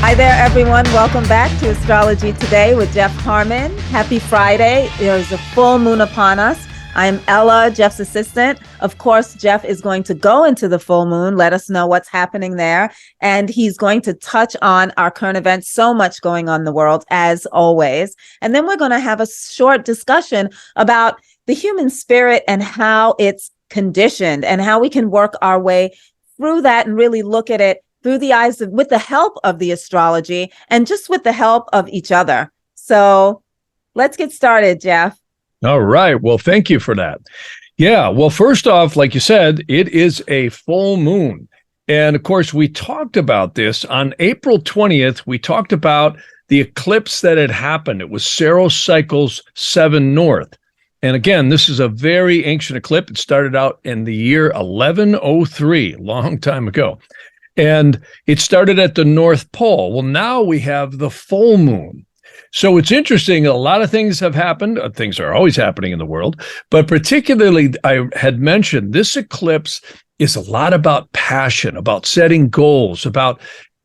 Hi there, everyone. Welcome back to Astrology Today with Jeff Harman. Happy Friday. There's a full moon upon us. I'm Ella, Jeff's assistant. Of course, Jeff is going to go into the full moon, let us know what's happening there. And he's going to touch on our current events, so much going on in the world, as always. And then we're going to have a short discussion about the human spirit and how it's conditioned and how we can work our way through that and really look at it through the eyes of, with the help of the astrology and just with the help of each other. So let's get started, Jeff. All right. Well, thank you for that. Yeah. Well, first off, like you said, it is a full moon. And of course, we talked about this on April 20th. We talked about the eclipse that had happened. It was Saros cycles 7 north. And again, this is a very ancient eclipse. It started out in the year 1103, a long time ago. And it started at the North Pole. Well, now we have the full moon. So it's interesting. A lot of things have happened. Things are always happening in the world. But particularly, I had mentioned this eclipse is a lot about passion, about setting goals, about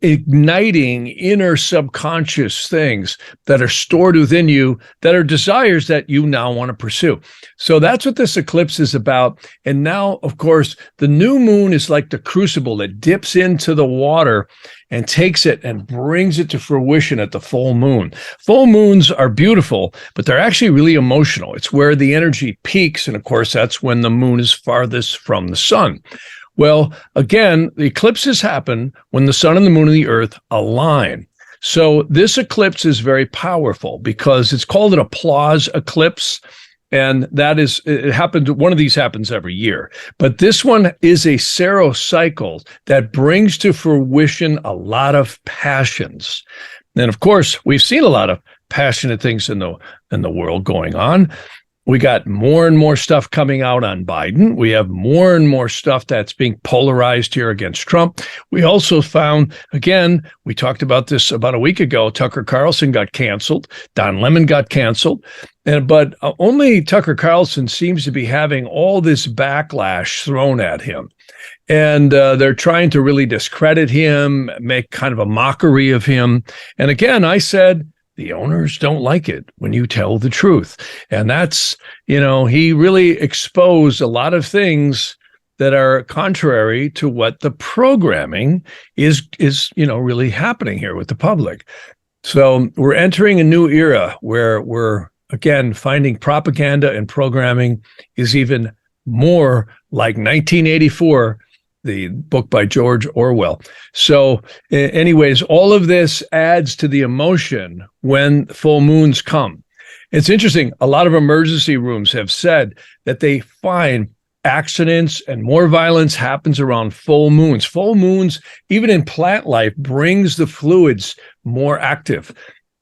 igniting inner subconscious things that are stored within you that are desires that you now want to pursue. So that's what this eclipse is about. And now, of course, the new moon is like the crucible that dips into the water and takes it and brings it to fruition at the full moon. Full moons are beautiful, but they're actually really emotional. It's where the energy peaks. And of course, that's when the moon is farthest from the sun. Well, again, the eclipses happen when the sun and the moon and the earth align. So this eclipse is very powerful because it's called an applause eclipse. And that is, it happens, one of these happens every year. But this one is a Saros cycle that brings to fruition a lot of passions. And of course, we've seen a lot of passionate things in the world going on. We got more and more stuff coming out on Biden. We have more and more stuff that's being polarized here against Trump. We also found, again, we talked about this about a week ago, Tucker Carlson got canceled. Don Lemon got canceled. But only Tucker Carlson seems to be having all this backlash thrown at him. And they're trying to really discredit him, make kind of a mockery of him. And again, I said, the owners don't like it when you tell the truth. And that's, he really exposed a lot of things that are contrary to what the programming is really happening here with the public. So we're entering a new era where we're, again, finding propaganda and programming is even more like 1984, the book by George Orwell. So anyways, all of this adds to the emotion when full moons come. It's interesting. A lot of emergency rooms have said that they find accidents and more violence happens around full moons. Full moons, even in plant life, brings the fluids more active.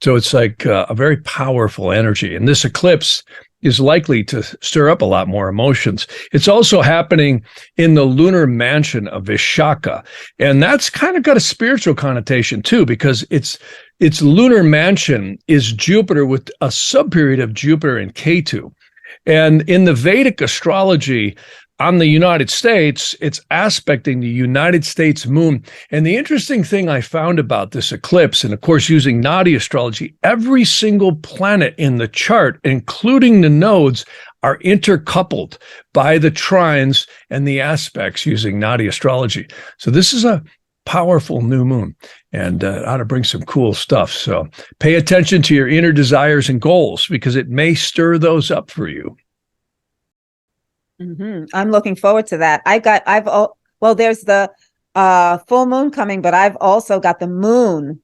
So it's like a very powerful energy. And this eclipse is likely to stir up a lot more emotions. It's also happening in the lunar mansion of Vishaka. And that's kind of got a spiritual connotation too, because its lunar mansion is Jupiter with a subperiod of Jupiter and Ketu. And in the Vedic astrology on the United States, it's aspecting the United States moon. And the interesting thing I found about this eclipse, and of course, using Nadi astrology, every single planet in the chart, including the nodes, are intercoupled by the trines and the aspects using Nadi astrology. So this is a powerful new moon and ought to bring some cool stuff. So pay attention to your inner desires and goals because it may stir those up for you. Mm-hmm. I'm looking forward to that. There's the full moon coming, but I've also got the moon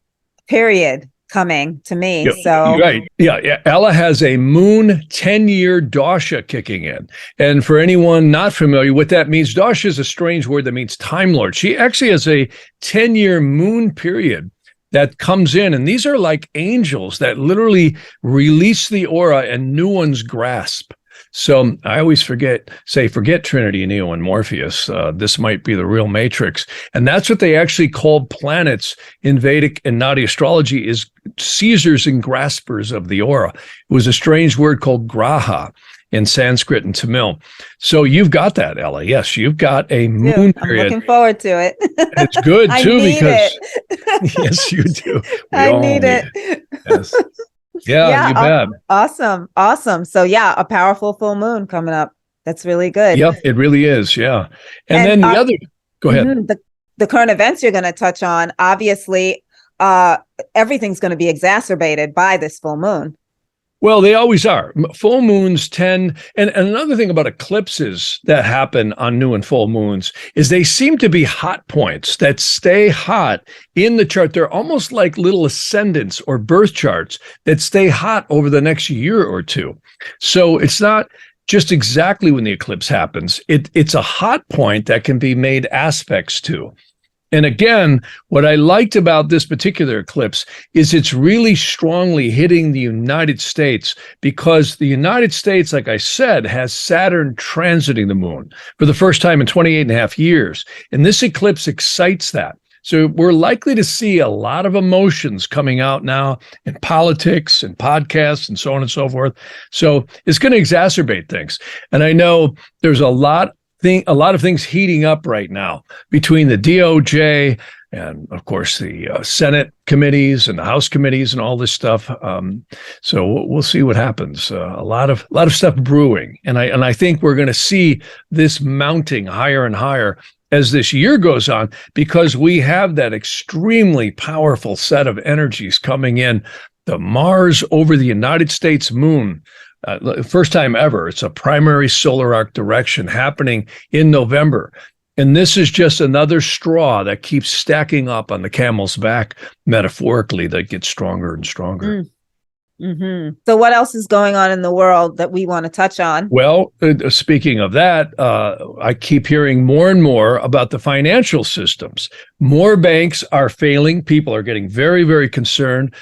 period coming to me. Yeah, so right. Yeah. Ella has a moon 10-year dasha kicking in. And for anyone not familiar, what that means, dasha is a strange word that means Time Lord. She actually has a 10-year moon period that comes in. And these are like angels that literally release the aura and new ones grasp. So I always forget Trinity, Neo, and Morpheus. This might be the real matrix. And that's what they actually called planets in Vedic and Nadi astrology, is seizers and graspers of the aura. It was a strange word called graha. in Sanskrit and Tamil. So you've got that, Ella. Yes, you've got a moon I'm period. looking forward to it. And it's good I too, need because it. yes, you do. We I all need it. Yes. Yeah, Yeah, you bet. awesome. Awesome. So yeah, a powerful full moon coming up. That's really good. Yep, it really is. Yeah. And And then the other, go ahead. the current events you're going to touch on, obviously, everything's going to be exacerbated by this full moon. Well, they always are. Full moons tend, and another thing about eclipses that happen on new and full moons is they seem to be hot points that stay hot in the chart. They're almost like little ascendants or birth charts that stay hot over the next year or two. So it's not just exactly when the eclipse happens. It's a hot point that can be made aspects to. And again, what I liked about this particular eclipse is it's really strongly hitting the United States, because the United States, like I said, has Saturn transiting the moon for the first time in 28 and a half years. And this eclipse excites that. So we're likely to see a lot of emotions coming out now in politics and podcasts and so on and so forth. So it's going to exacerbate things. And I know there's a lot of things heating up right now between the DOJ and, of course, the Senate committees and the House committees and all this stuff. So we'll see what happens. A lot of stuff brewing, and I think we're going to see this mounting higher and higher as this year goes on, because we have that extremely powerful set of energies coming in. The Mars over the United States moon. First time ever, it's a primary solar arc direction happening in November. And this is just another straw that keeps stacking up on the camel's back, metaphorically, that gets stronger and stronger. So what else is going on in the world that we want to touch on? Well, speaking of that, I keep hearing more and more about the financial systems. More banks are failing. People are getting very, very concerned.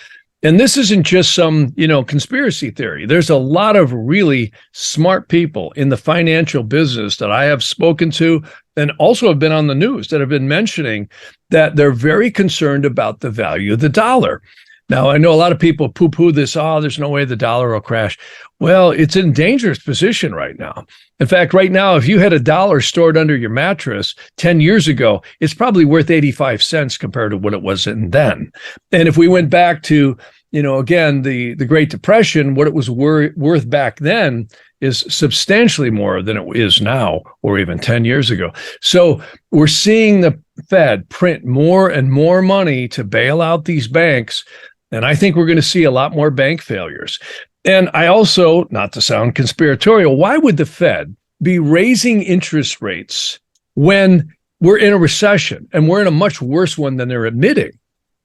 And this isn't just some, conspiracy theory. There's a lot of really smart people in the financial business that I have spoken to, and also have been on the news, that have been mentioning that they're very concerned about the value of the dollar. Now, I know a lot of people poo-poo this, there's no way the dollar will crash. Well, it's in a dangerous position right now. In fact, right now, if you had $1 stored under your mattress 10 years ago, it's probably worth 85 cents compared to what it was then. And if we went back to, again, the Great Depression, what it was worth back then is substantially more than it is now, or even 10 years ago. So we're seeing the Fed print more and more money to bail out these banks. And I think we're going to see a lot more bank failures. And I also, not to sound conspiratorial, why would the Fed be raising interest rates when we're in a recession and we're in a much worse one than they're admitting?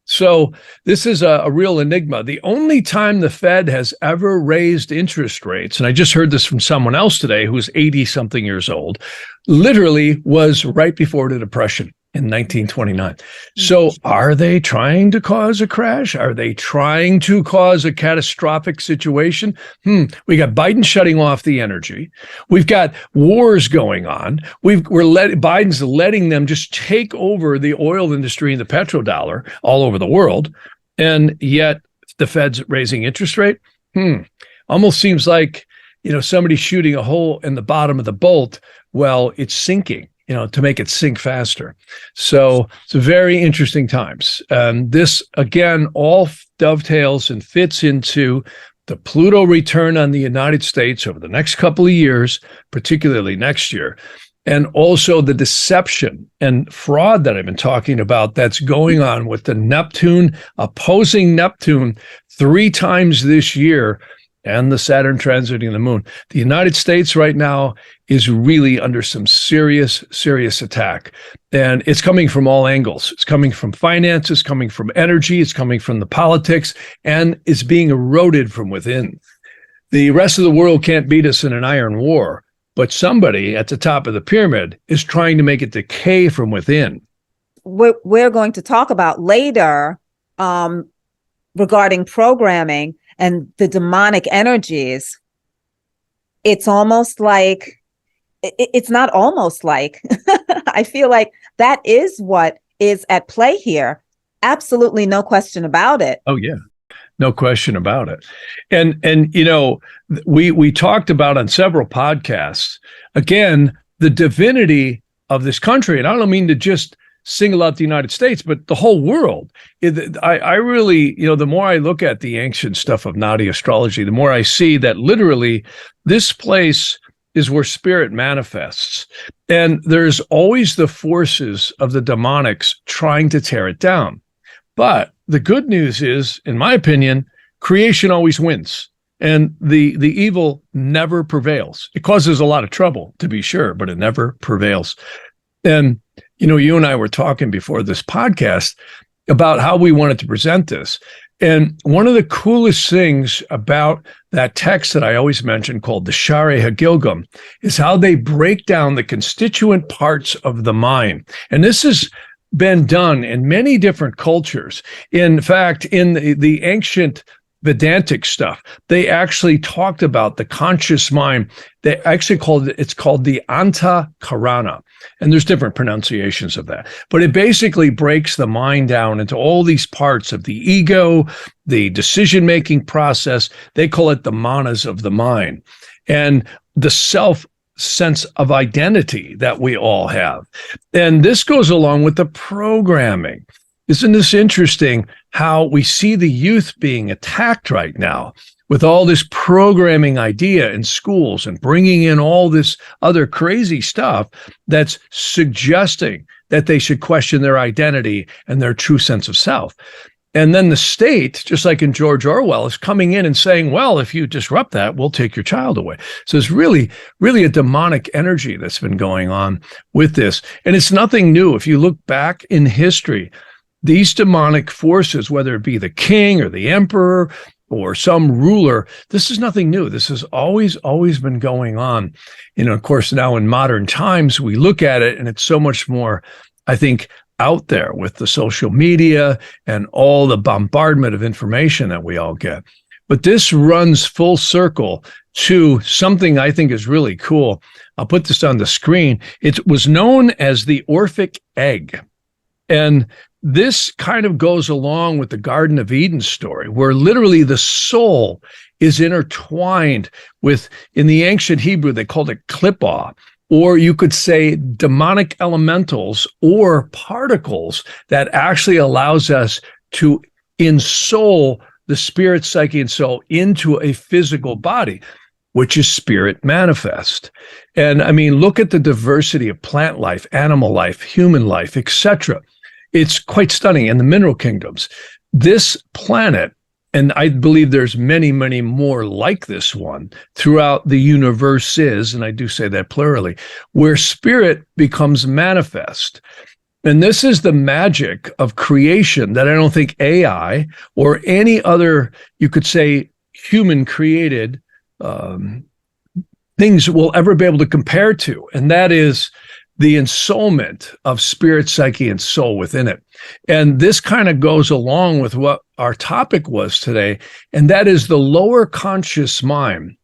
So this is a real enigma. The only time the Fed has ever raised interest rates, and I just heard this from someone else today who's 80-something years old, literally was right before the Depression in 1929. So are they trying to cause a crash? Are they trying to cause a catastrophic situation? We got Biden shutting off the energy. We've got wars going on. Biden's letting them just take over the oil industry and the petrodollar all over the world. And yet the Fed's raising interest rate. Almost seems like, somebody shooting a hole in the bottom of the bolt. Well, it's sinking, to make it sink faster. So it's very interesting times. This, again, all dovetails and fits into the Pluto return on the United States over the next couple of years, particularly next year. And also the deception and fraud that I've been talking about that's going on with the Neptune opposing Neptune 3 times this year, and the Saturn transiting the moon. The United States right now is really under some serious, serious attack. And it's coming from all angles. It's coming from finance, it's coming from energy, it's coming from the politics, and it's being eroded from within. The rest of the world can't beat us in an iron war, but somebody at the top of the pyramid is trying to make it decay from within. We're going to talk about later regarding programming and the demonic energies. It's almost like, it's not almost like, I feel like that is what is at play here. Absolutely no question about it. Oh, yeah. No question about it. And we talked about on several podcasts, again, the divinity of this country. And I don't mean to just single out the United States, but the whole world. I really, the more I look at the ancient stuff of Nadi astrology, the more I see that literally this place is where spirit manifests. And there's always the forces of the demonics trying to tear it down. But the good news is, in my opinion, creation always wins. And the evil never prevails. It causes a lot of trouble, to be sure, but it never prevails. And, you and I were talking before this podcast about how we wanted to present this. And one of the coolest things about that text that I always mention called the Share Hagilgam is how they break down the constituent parts of the mind. And this has been done in many different cultures. In fact, in the ancient Vedantic stuff, they actually talked about the conscious mind. They actually called it's called the Antakarana. And there's different pronunciations of that. But it basically breaks the mind down into all these parts of the ego, the decision-making process. They call it the manas of the mind. And the self sense of identity that we all have. And this goes along with the programming. Isn't this interesting how we see the youth being attacked right now with all this programming idea in schools and bringing in all this other crazy stuff that's suggesting that they should question their identity and their true sense of self. And then the state, just like in George Orwell, is coming in and saying, well, if you disrupt that, we'll take your child away. So it's really, really a demonic energy that's been going on with this. And it's nothing new. If you look back in history, these demonic forces, whether it be the king or the emperor or some ruler, this is nothing new. This has always been going on. Of course, now in modern times, we look at it and it's so much more, I think, out there with the social media and all the bombardment of information that we all get. But this runs full circle to something I think is really cool. I'll put this on the screen. It was known as the Orphic egg. And this kind of goes along with the Garden of Eden story, where literally the soul is intertwined with, in the ancient Hebrew, they called it klippah, or you could say demonic elementals or particles that actually allows us to ensoul the spirit, psyche, and soul into a physical body, which is spirit manifest. And I mean, look at the diversity of plant life, animal life, human life, etc. It's quite stunning. And the mineral kingdoms, this planet, and I believe there's many, many more like this one throughout the universe is, and I do say that plurally, where spirit becomes manifest. And this is the magic of creation that I don't think AI or any other, you could say, human created things will ever be able to compare to. And that is the ensoulment of spirit, psyche, and soul within it. And this kind of goes along with what our topic was today, and that is the lower conscious mind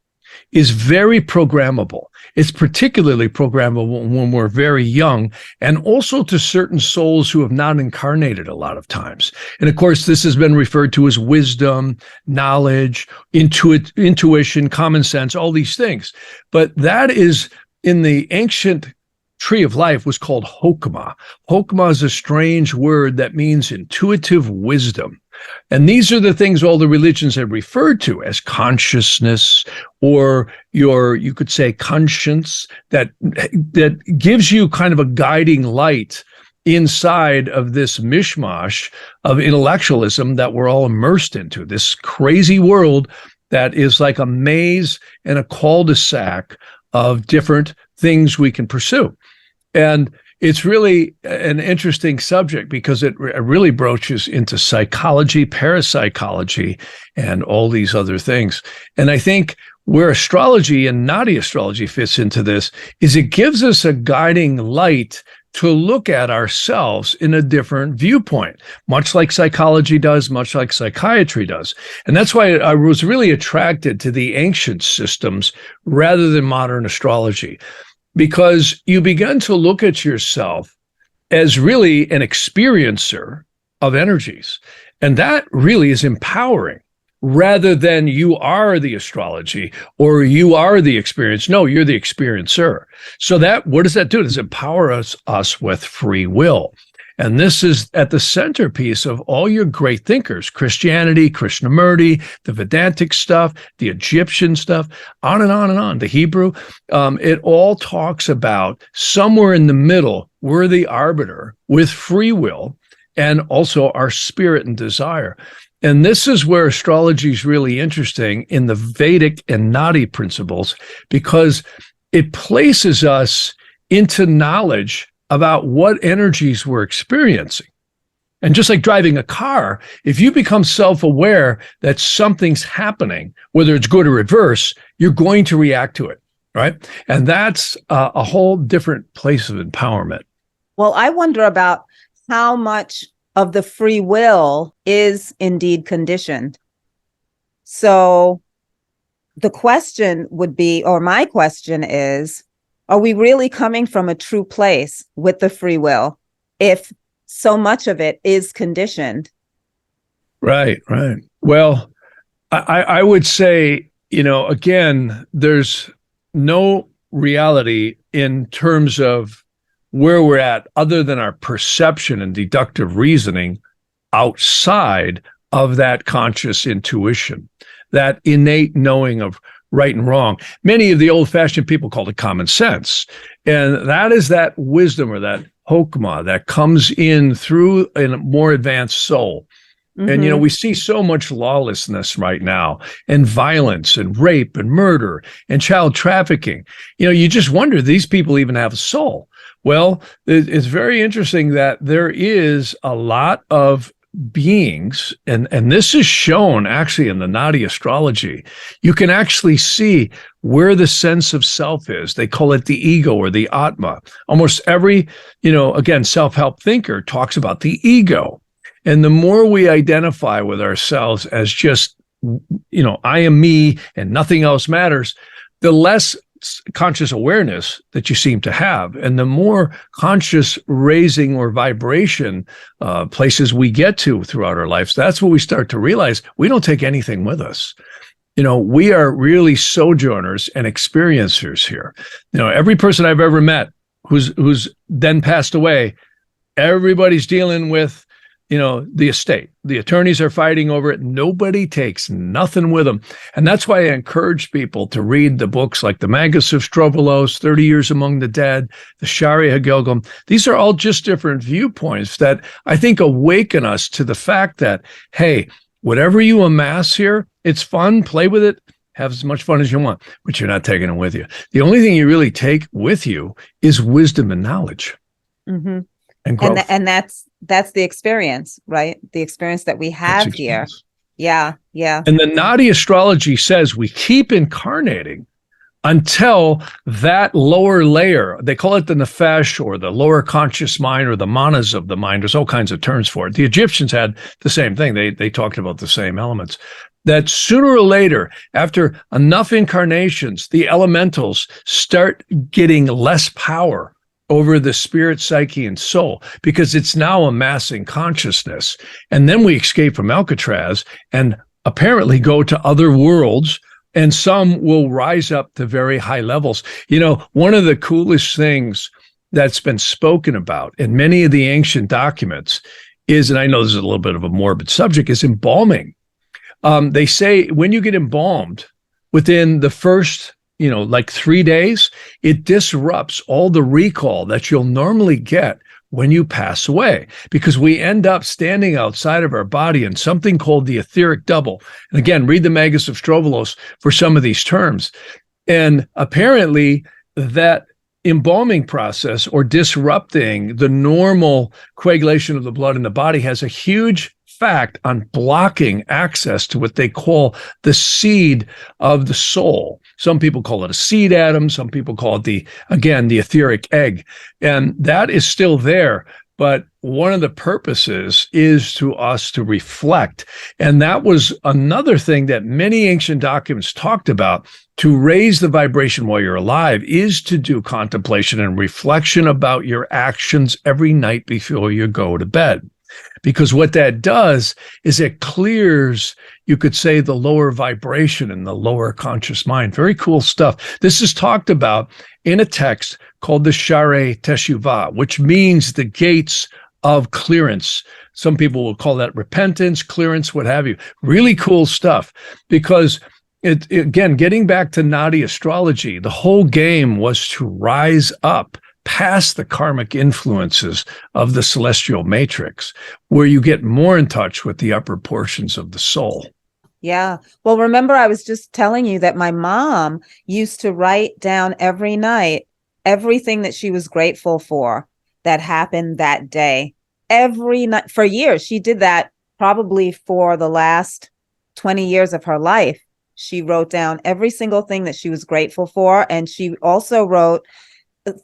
is very programmable. It's particularly programmable when we're very young, and also to certain souls who have not incarnated a lot of times. And of course, this has been referred to as wisdom, knowledge, intuition, common sense, all these things. But that is, in the ancient tree of life, was called Hokmah. Hokmah is a strange word that means intuitive wisdom. And these are the things all the religions have referred to as consciousness, or you could say conscience, that gives you kind of a guiding light inside of this mishmash of intellectualism that we're all immersed into, this crazy world that is like a maze and a cul-de-sac of different things we can pursue. And it's really an interesting subject because it really broaches into psychology, parapsychology, and all these other things. And I think where astrology and Nadi astrology fits into this is it gives us a guiding light to look at ourselves in a different viewpoint, much like psychology does, much like psychiatry does. And that's why I was really attracted to the ancient systems rather than modern astrology, because you begin to look at yourself as really an experiencer of energies. And that really is empowering. rather than you are the astrology or you are the experience. No, you're the experiencer. So what does that do? It does empower us with free will. And this is at the centerpiece of all your great thinkers, Christianity, Krishnamurti, the Vedantic stuff, the Egyptian stuff, on and on and on, the Hebrew. It all talks about somewhere in the middle, we're the arbiter with free will and also our spirit and desire. And this is where astrology is really interesting in the Vedic and Nadi principles, because it places us into knowledge about what energies we're experiencing. And just like driving a car, if you become self-aware that something's happening, whether it's good or reverse, you're going to react to it, right? And that's a whole different place of empowerment. Well, I wonder about how much of the free will is indeed conditioned. So the question would be, or my question is, are we really coming from a true place with the free will if so much of it is conditioned? Right. Well, I would say, again, there's no reality in terms of where we're at other than our perception and deductive reasoning outside of that conscious intuition, that innate knowing of right and wrong. Many of the old-fashioned people called it common sense. And that is that wisdom or that hokmah that comes in through a more advanced soul. Mm-hmm. And, we see so much lawlessness right now, and violence and rape and murder and child trafficking. You just wonder, these people even have a soul? Well, it's very interesting that there is a lot of beings, and this is shown actually in the Nadi astrology. You can actually see where the sense of self is. They call it the ego or the atma. Almost every, again, self-help thinker talks about the ego. And the more we identify with ourselves as just, I am me and nothing else matters, the less conscious awareness that you seem to have, and the more conscious raising or vibration places we get to throughout our lives, that's what we start to realize we don't take anything with us. We are really sojourners and experiencers here. Every person I've ever met who's then passed away, everybody's dealing with the estate. The attorneys are fighting over it. Nobody takes nothing with them. And that's why I encourage people to read the books like the Magus of Strovolos, 30 Years Among the Dead, the Shari Hagilgum. These are all just different viewpoints that I think awaken us to the fact that, hey, whatever you amass here, it's fun, play with it, have as much fun as you want, but you're not taking it with you. The only thing you really take with you is wisdom and knowledge. Mm-hmm. And growth. And that's the experience, right? The experience that we have here. Yeah. And the Nadi astrology says we keep incarnating until that lower layer, they call it the nefesh or the lower conscious mind or the manas of the mind. There's all kinds of terms for it. The Egyptians had the same thing. They talked about the same elements. That sooner or later, after enough incarnations, the elementals start getting less power over the spirit, psyche, and soul, because it's now amassing consciousness. And then we escape from Alcatraz and apparently go to other worlds, and some will rise up to very high levels. One of the coolest things that's been spoken about in many of the ancient documents is, and I know this is a little bit of a morbid subject, is embalming. They say when you get embalmed, within the first 3 days, it disrupts all the recall that you'll normally get when you pass away, because we end up standing outside of our body in something called the etheric double. And again, read the Magus of Strovolos for some of these terms. And apparently that embalming process, or disrupting the normal coagulation of the blood in the body, has a huge fact on blocking access to what they call the seed of the soul. Some people call it a seed atom. Some people call it the etheric egg. And that is still there. But one of the purposes is to us to reflect. And that was another thing that many ancient documents talked about. To raise the vibration while you're alive is to do contemplation and reflection about your actions every night before you go to bed. because what that does is it clears, you could say, the lower vibration and the lower conscious mind. Very cool stuff. This is talked about in a text called the Share Teshuvah, which means the gates of clearance. Some people will call that repentance, clearance, what have you. Really cool stuff, because again, getting back to Nadi astrology, the whole game was to rise up past the karmic influences of the celestial matrix, where you get more in touch with the upper portions of the soul. Yeah. Well, remember, I was just telling you that my mom used to write down every night everything that she was grateful for that happened that day. Every night for years. She did that probably for the last 20 years of her life. She wrote down every single thing that she was grateful for. And she also wrote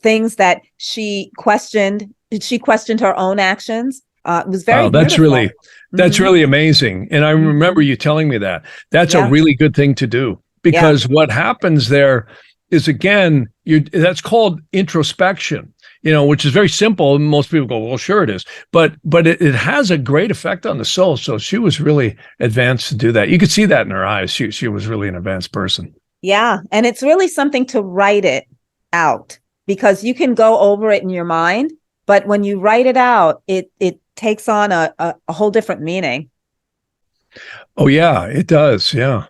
things that she questioned. She questioned her own actions. It was very beautiful. That's really amazing. And I remember you telling me that. That's a really good thing to do, because what happens there is, again, that's called introspection, which is very simple. And most people go, well, sure it is. But it has a great effect on the soul. So she was really advanced to do that. You could see that in her eyes. She was really an advanced person. Yeah. And it's really something to write it out, because you can go over it in your mind, but when you write it out, it takes on a whole different meaning. Oh, yeah, it does. Yeah.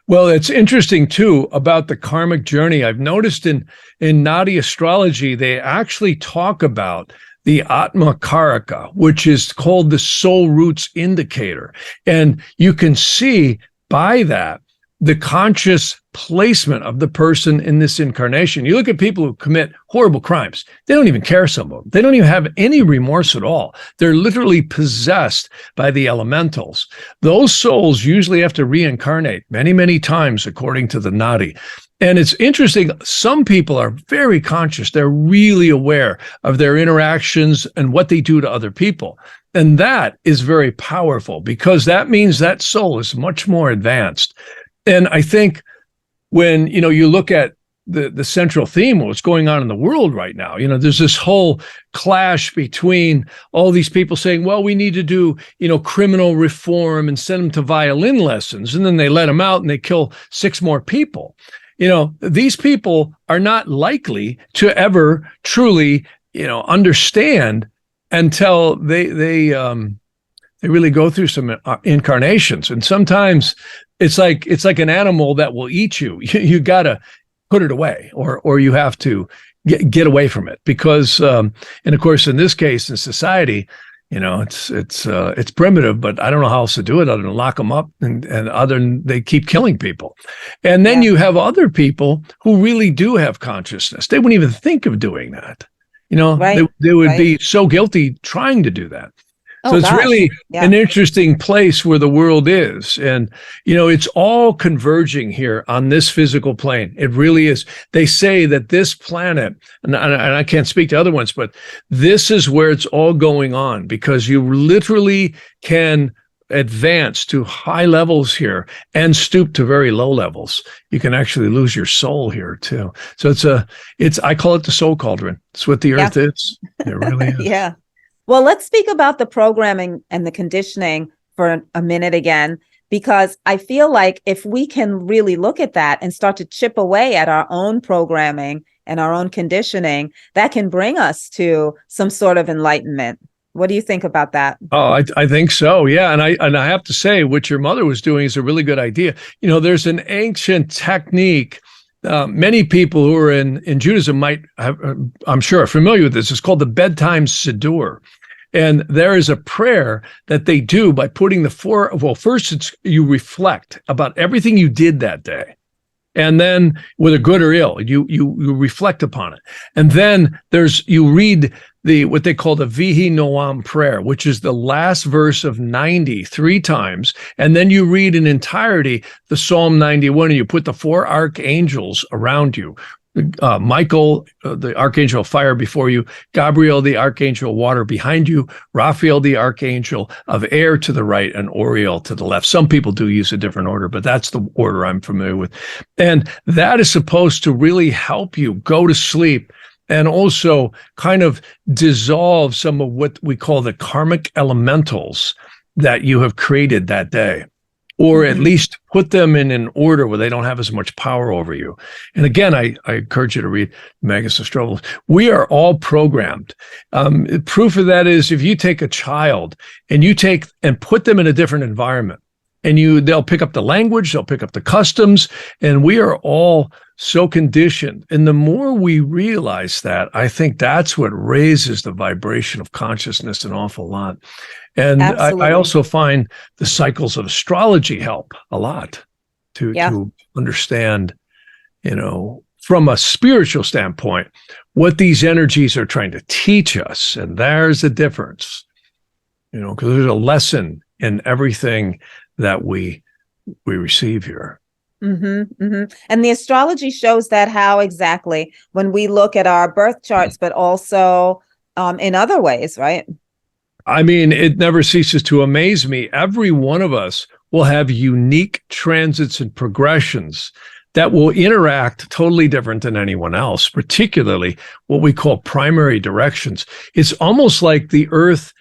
Well, it's interesting, too, about the karmic journey. I've noticed in Nadi astrology, they actually talk about the Atma Karaka, which is called the soul roots indicator. And you can see by that the conscious placement of the person in this incarnation. You look at people who commit horrible crimes. They don't even care, some of them. They don't even have any remorse at all. They're literally possessed by the elementals. Those souls usually have to reincarnate many, many times, according to the Nadi. And it's interesting, some people are very conscious. They're really aware of their interactions and what they do to other people. And that is very powerful, because that means that soul is much more advanced. And I think when, you look at the central theme of what's going on in the world right now, there's this whole clash between all these people saying, well, we need to do, criminal reform and send them to violin lessons. And then they let them out and they kill 6 more people. These people are not likely to ever truly, understand until they really go through some incarnations. And sometimes it's like an animal that will eat you. You got to put it away, or you have to get away from it, because and of course, in this case, in society, it's primitive, but I don't know how else to do it other than lock them up, and other than they keep killing people. And then you have other people who really do have consciousness. They wouldn't even think of doing that. They would be so guilty trying to do that. So it's really an interesting place where the world is. And, it's all converging here on this physical plane. It really is. They say that this planet, and I can't speak to other ones, but this is where it's all going on, because you literally can advance to high levels here and stoop to very low levels. You can actually lose your soul here too. So I call it the soul cauldron. It's what the earth is. It really is. Yeah. Well, let's speak about the programming and the conditioning for a minute again, because I feel like if we can really look at that and start to chip away at our own programming and our own conditioning, that can bring us to some sort of enlightenment. What do you think about that? Oh, I think so. Yeah. And I have to say, what your mother was doing is a really good idea. There's an ancient technique. Many people who are in Judaism might have, I'm sure, are familiar with this. It's called the bedtime siddur. And there is a prayer that they do by putting first you reflect about everything you did that day. And then, whether good or ill, you reflect upon it. And then you read what they call the Vihi Noam prayer, which is the last verse of 90 3 times. And then you read in entirety the Psalm 91, and you put the 4 archangels around you. Michael, the archangel of fire before you, Gabriel, the archangel of water behind you, Raphael, the archangel of air to the right, and Oriel to the left. Some people do use a different order, but that's the order I'm familiar with. And that is supposed to really help you go to sleep and also kind of dissolve some of what we call the karmic elementals that you have created that day, or at least put them in an order where they don't have as much power over you. And again, I encourage you to read Magus Astrologers. We are all programmed. Proof of that is if you take a child and you take and put them in a different environment, and they'll pick up the language, they'll pick up the customs, and we are all so conditioned. And the more we realize that, I think that's what raises the vibration of consciousness an awful lot. And I also find the cycles of astrology help a lot to understand, from a spiritual standpoint, what these energies are trying to teach us. And there's a difference, because there's a lesson in everything that we receive here. And the astrology shows that how exactly when we look at our birth charts, but also in other ways, right? I mean, it never ceases to amaze me. Every one of us will have unique transits and progressions that will interact totally different than anyone else, particularly what we call primary directions. It's almost like the Earth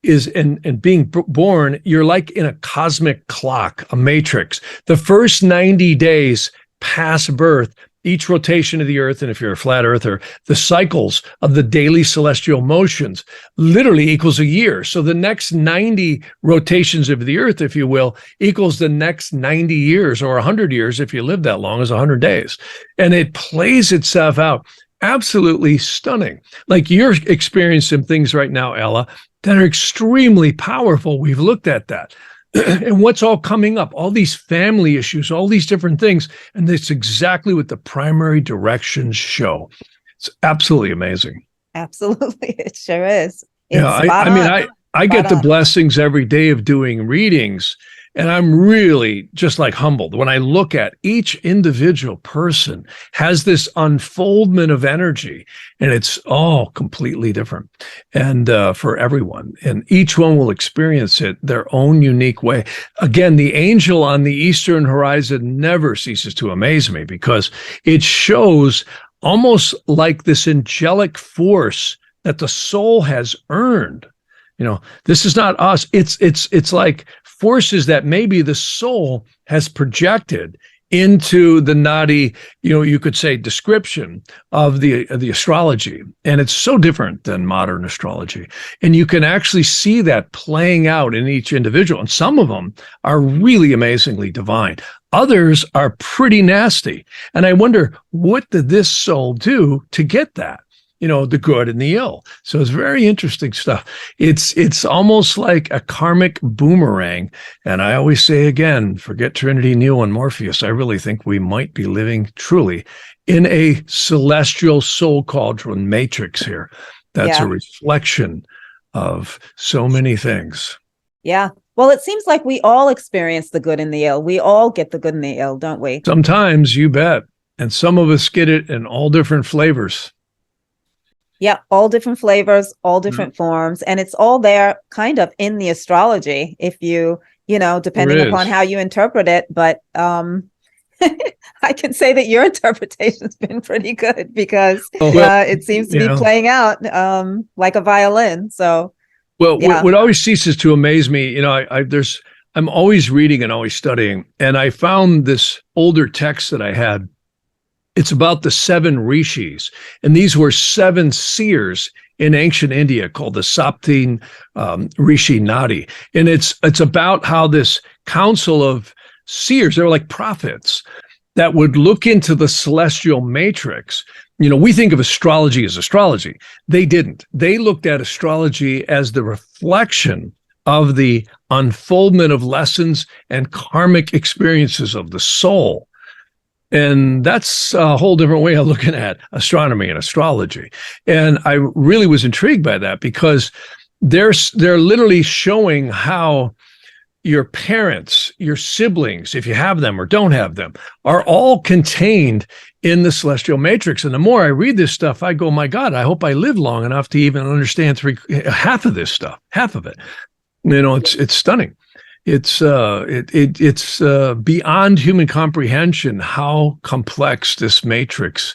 is and being born, you're like in a cosmic clock, a matrix. The first 90 days past birth, each rotation of the Earth, and if you're a flat earther, the cycles of the daily celestial motions literally equals a year. So the next 90 rotations of the Earth, if you will, equals the next 90 years, or 100 years if you live that long, is 100 days. And it plays itself out. Absolutely stunning. Like you're experiencing things right now, Ella, that are extremely powerful. We've looked at that. And what's all coming up, all these family issues, all these different things. And that's exactly what the primary directions show. It's absolutely amazing. Absolutely. It sure is. I get the blessings every day of doing readings, and I'm really just like humbled when I look at each individual person has this unfoldment of energy, and it's all completely different and for everyone. And each one will experience it their own unique way. Again, the angel on the eastern horizon never ceases to amaze me because it shows almost like this angelic force that the soul has earned. This is not us. It's like forces that maybe the soul has projected into the Nadi, you could say, description of the astrology. And it's so different than modern astrology. And you can actually see that playing out in each individual. And some of them are really amazingly divine. Others are pretty nasty. And I wonder, what did this soul do to get that? The good and the ill. So it's very interesting stuff. It's almost like a karmic boomerang. And I always say again, forget Trinity, Neo, and Morpheus. I really think we might be living truly in a celestial soul cauldron matrix here. That's a reflection of so many things. Yeah. Well, it seems like we all experience the good and the ill. We all get the good and the ill, don't we? Sometimes, you bet. And some of us get it in all different flavors. Yeah, all different flavors, all different forms. And it's all there kind of in the astrology, if depending upon how you interpret it. But I can say that your interpretation's been pretty good because it seems to be playing out like a violin. So, what always ceases to amaze me, I'm always reading and always studying. And I found this older text that I had. It's about the 7 rishis, and these were 7 seers in ancient India called the Saptin Rishi Nadi. And it's about how this council of seers, they were like prophets that would look into the celestial matrix. We think of astrology as astrology. They didn't. They looked at astrology as the reflection of the unfoldment of lessons and karmic experiences of the soul. And that's a whole different way of looking at astronomy and astrology. And I really was intrigued by that because they're literally showing how your parents, your siblings, if you have them or don't have them, are all contained in the celestial matrix. And the more I read this stuff, I go, my God, I hope I live long enough to even understand half of this stuff, half of it. It's stunning. It's beyond human comprehension how complex this matrix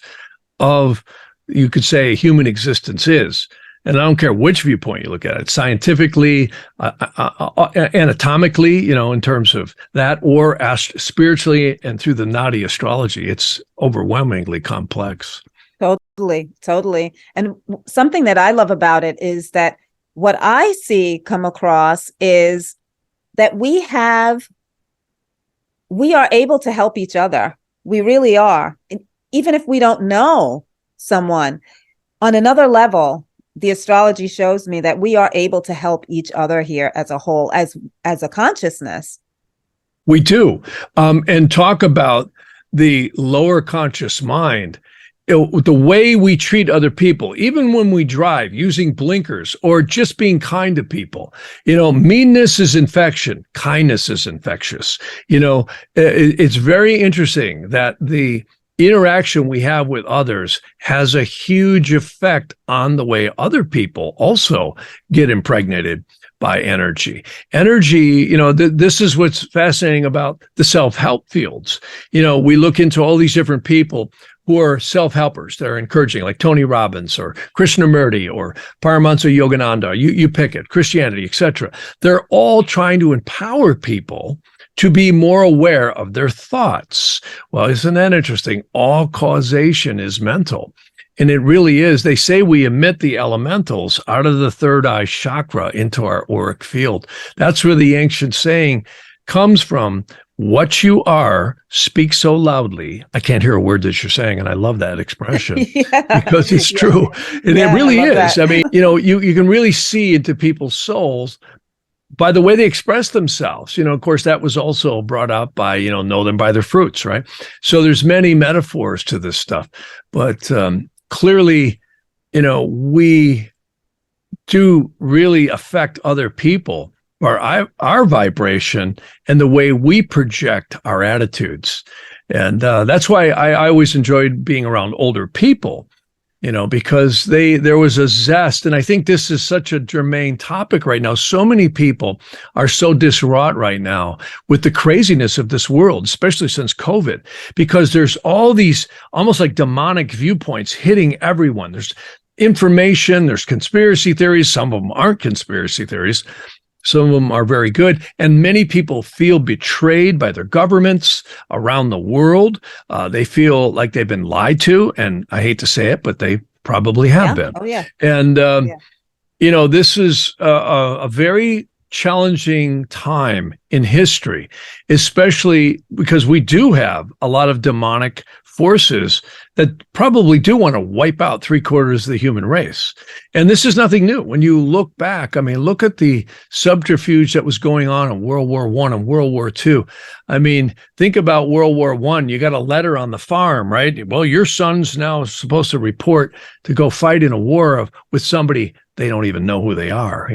of you could say human existence is. And I don't care which viewpoint you look at it, scientifically, anatomically, in terms of that, or spiritually and through the Nadi astrology. It's overwhelmingly complex. Totally. And something that I love about it is that what I see come across is that we are able to help each other. We really are. Even if we don't know someone, on another level, the astrology shows me that we are able to help each other here as a whole, as a consciousness. We do. And talk about the lower conscious mind. The way we treat other people, even when we drive, using blinkers or just being kind to people. Meanness is infection. Kindness is infectious. It's very interesting that the interaction we have with others has a huge effect on the way other people also get impregnated by energy. This is what's fascinating about the self-help fields. We look into all these different people who are self-helpers. They're encouraging, like Tony Robbins or Krishnamurti or Paramahansa Yogananda, you pick it, Christianity, etc. They're all trying to empower people to be more aware of their thoughts. Well, isn't that interesting? All causation is mental. And it really is. They say we emit the elementals out of the third eye chakra into our auric field. That's where the ancient saying comes from. What you are speaks so loudly. I can't hear a word that you're saying. And I love that expression because it's true. And it really is. That. I mean, you can really see into people's souls by the way they express themselves. Of course, that was also brought up by, know them by their fruits, right? So there's many metaphors to this stuff. But clearly, we do really affect other people, or our vibration and the way we project our attitudes. And that's why I always enjoyed being around older people, because there was a zest. And I think this is such a germane topic right now. So many people are so distraught right now with the craziness of this world, especially since COVID, because there's all these almost like demonic viewpoints hitting everyone. There's information, there's conspiracy theories. Some of them aren't conspiracy theories. Some of them are very good. And many people feel betrayed by their governments around the world. They feel like they've been lied to. And I hate to say it, but they probably have been. Oh, yeah. And, this is a very challenging time in history, especially because we do have a lot of demonic forces that probably do want to wipe out 3/4 of the human race. And this is nothing new. When you look back, I mean, look at the subterfuge that was going on in World War I and World War II. I mean, think about World War I. You got a letter on the farm, right? Well, your son's now supposed to report to go fight in a war with somebody they don't even know who they are,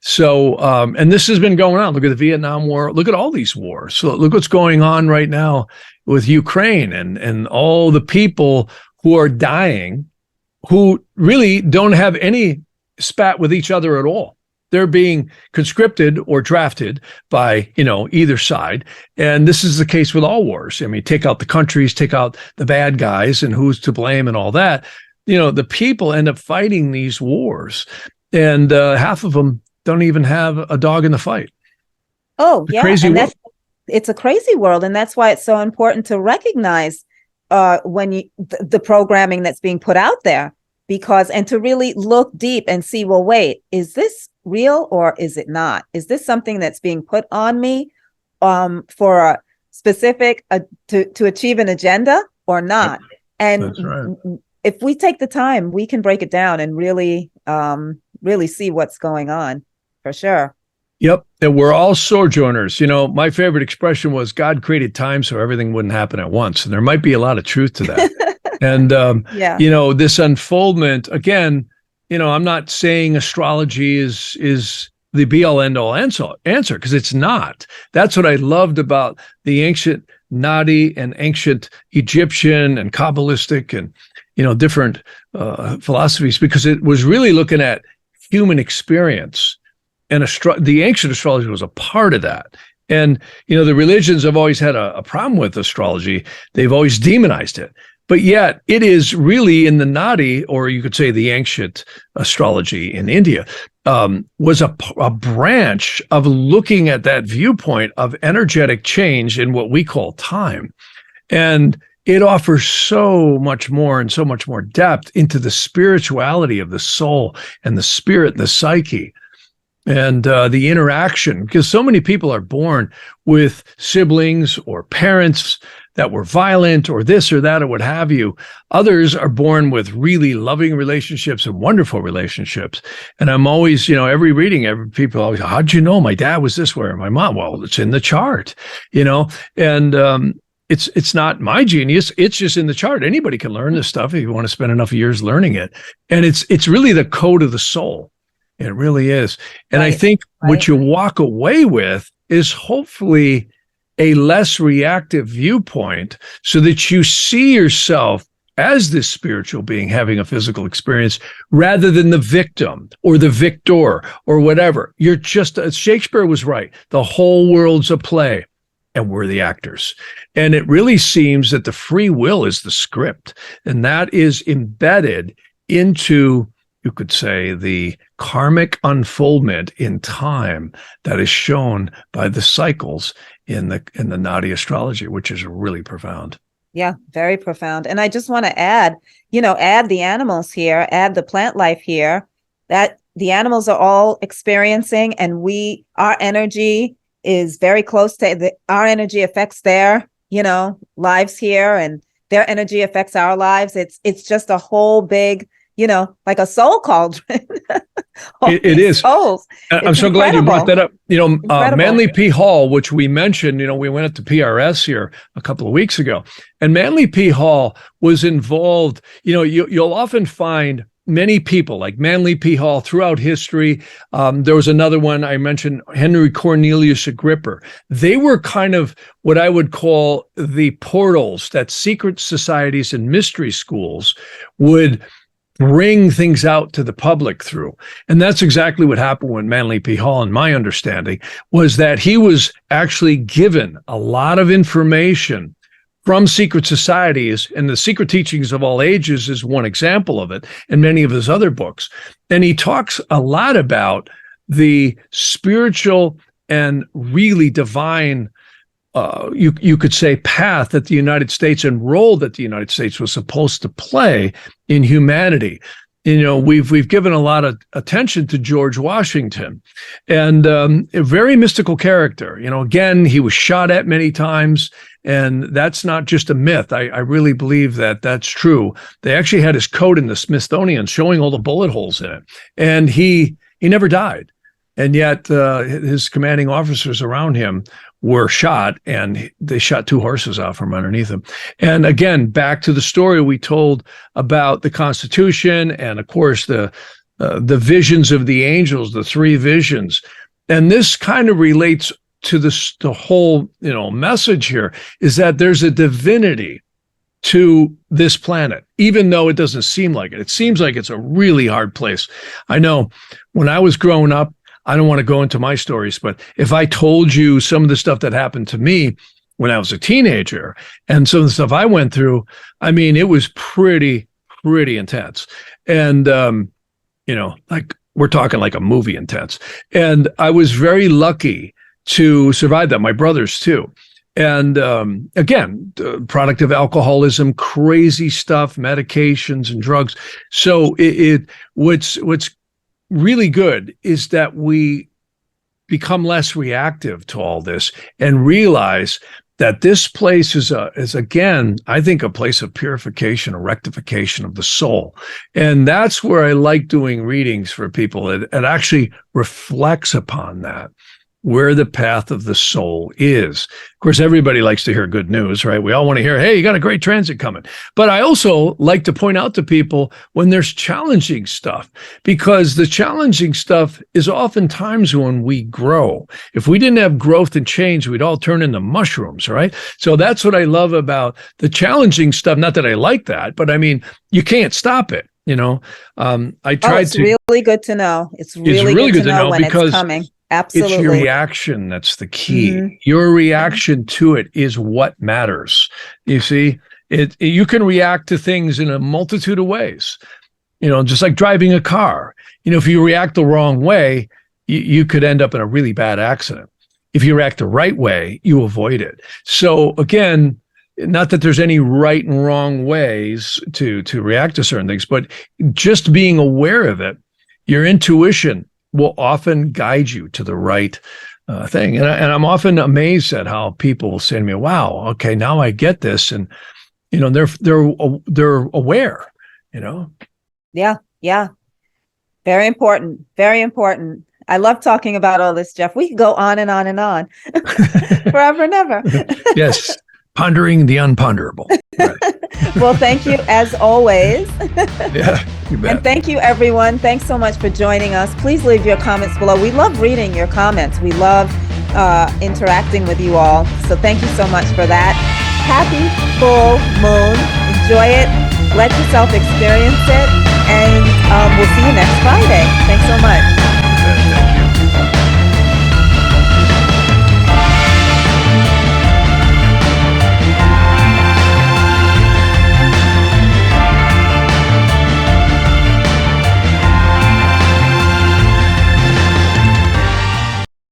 So, and this has been going on. Look at the Vietnam War. Look at all these wars. So look what's going on right now with Ukraine and all the people who are dying, who really don't have any spat with each other at all. They're being conscripted or drafted by, either side. And this is the case with all wars. I mean, take out the countries, take out the bad guys and who's to blame and all that. The people end up fighting these wars, and half of them don't even have a dog in the fight. Oh, yeah. Crazy world. It's a crazy world. And that's why it's so important to recognize the programming that's being put out there, and to really look deep and see, well, wait, is this real or is it not? Is this something that's being put on me for a specific, to achieve an agenda or not? And that's right. If we take the time, we can break it down and really see what's going on, for sure. Yep. And we're all sojourners. My favorite expression was God created time so everything wouldn't happen at once. And there might be a lot of truth to that. And, this unfoldment, again, I'm not saying astrology is the be all end all answer, because it's not. That's what I loved about the ancient Nadi and ancient Egyptian and Kabbalistic and different philosophies, because it was really looking at human experience, and the ancient astrology was a part of that. And the religions have always had a problem with astrology. They've always demonized it. But yet it is really in the Nadi, or you could say the ancient astrology in India, was a branch of looking at that viewpoint of energetic change in what we call time. And it offers so much more and so much more depth into the spirituality of the soul and the spirit and the psyche and the interaction, because so many people are born with siblings or parents that were violent or this or that or what have you. Others are born with really loving relationships and wonderful relationships. And I'm always, every reading, people always, how'd you know my dad was this way or my mom? Well, it's in the chart, and it's not my genius. It's just in the chart. Anybody can learn this stuff if you want to spend enough years learning it. And it's really the code of the soul. It really is. And I think what you walk away with is hopefully a less reactive viewpoint so that you see yourself as this spiritual being having a physical experience rather than the victim or the victor or whatever. You're just, Shakespeare was right. The whole world's a play and we're the actors. And it really seems that the free will is the script, and that is embedded into, you could say, the karmic unfoldment in time that is shown by the cycles in the Nadi astrology, which is really profound. Yeah, very profound. And I just want to add the animals here, add the plant life here, that the animals are all experiencing, and our energy is very close to our energy affects their, lives here, and their energy affects our lives. It's just a whole big, like a soul cauldron. It is. Souls. I'm so glad you brought that up. Manly P. Hall, which we mentioned, we went up to PRS here a couple of weeks ago, and Manly P. Hall was involved. You'll often find many people like Manly P. Hall throughout history. There was another one I mentioned, Henry Cornelius Agrippa. They were kind of what I would call the portals that secret societies and mystery schools would bring things out to the public through. And that's exactly what happened with Manly P. Hall, in my understanding, was that he was actually given a lot of information from secret societies, and the Secret Teachings of All Ages is one example of it, and many of his other books. And he talks a lot about the spiritual and really divine you could say path that the United States and role that the United States was supposed to play in humanity. We've given a lot of attention to George Washington, and a very mystical character. Again, he was shot at many times, and that's not just a myth. I really believe that that's true. They actually had his coat in the Smithsonian showing all the bullet holes in it, and he never died. And yet his commanding officers around him were shot, and they shot 2 horses out from underneath him. And again, back to the story we told about the Constitution, and of course the visions of the angels, the 3 visions. And this kind of relates to the whole message here, is that there's a divinity to this planet, even though it doesn't seem like it. It seems like it's a really hard place. I know when I was growing up, I don't want to go into my stories, but if I told you some of the stuff that happened to me when I was a teenager and some of the stuff I went through, it was pretty intense. And, like we're talking like a movie intense. And I was very lucky to survive that. My brothers too. And again, product of alcoholism, crazy stuff, medications and drugs. So what's really good is that we become less reactive to all this and realize that this place is again, I think, a place of purification, a rectification of the soul. And that's where I like doing readings for people. It actually reflects upon that, where the path of the soul is. Of course, everybody likes to hear good news, right? We all want to hear, hey, you got a great transit coming. But I also like to point out to people when there's challenging stuff, because the challenging stuff is oftentimes when we grow. If we didn't have growth and change, we'd all turn into mushrooms, right? So that's what I love about the challenging stuff. Not that I like that, but you can't stop it. I tried it's really good to know. It's really good to know when it's coming. Absolutely. It's your reaction that's the key. Mm-hmm. Your reaction to it is what matters. You see? You can react to things in a multitude of ways. Just like driving a car. If you react the wrong way, you could end up in a really bad accident. If you react the right way, you avoid it. So again, not that there's any right and wrong ways to react to certain things, but just being aware of it, your intuition will often guide you to the right thing. And I'm often amazed at how people will say to me, "Wow, okay, now I get this," and they're aware. Yeah. Very important. Very important. I love talking about all this, Jeff. We could go on and on and on forever and ever. Yes. Pondering the unponderable. Right. Well, thank you as always. Yeah, you bet. And thank you, everyone. Thanks so much for joining us. Please leave your comments below. We love reading your comments. We love interacting with you all. So thank you so much for that. Happy full moon. Enjoy it. Let yourself experience it. And we'll see you next Friday. Thanks so much.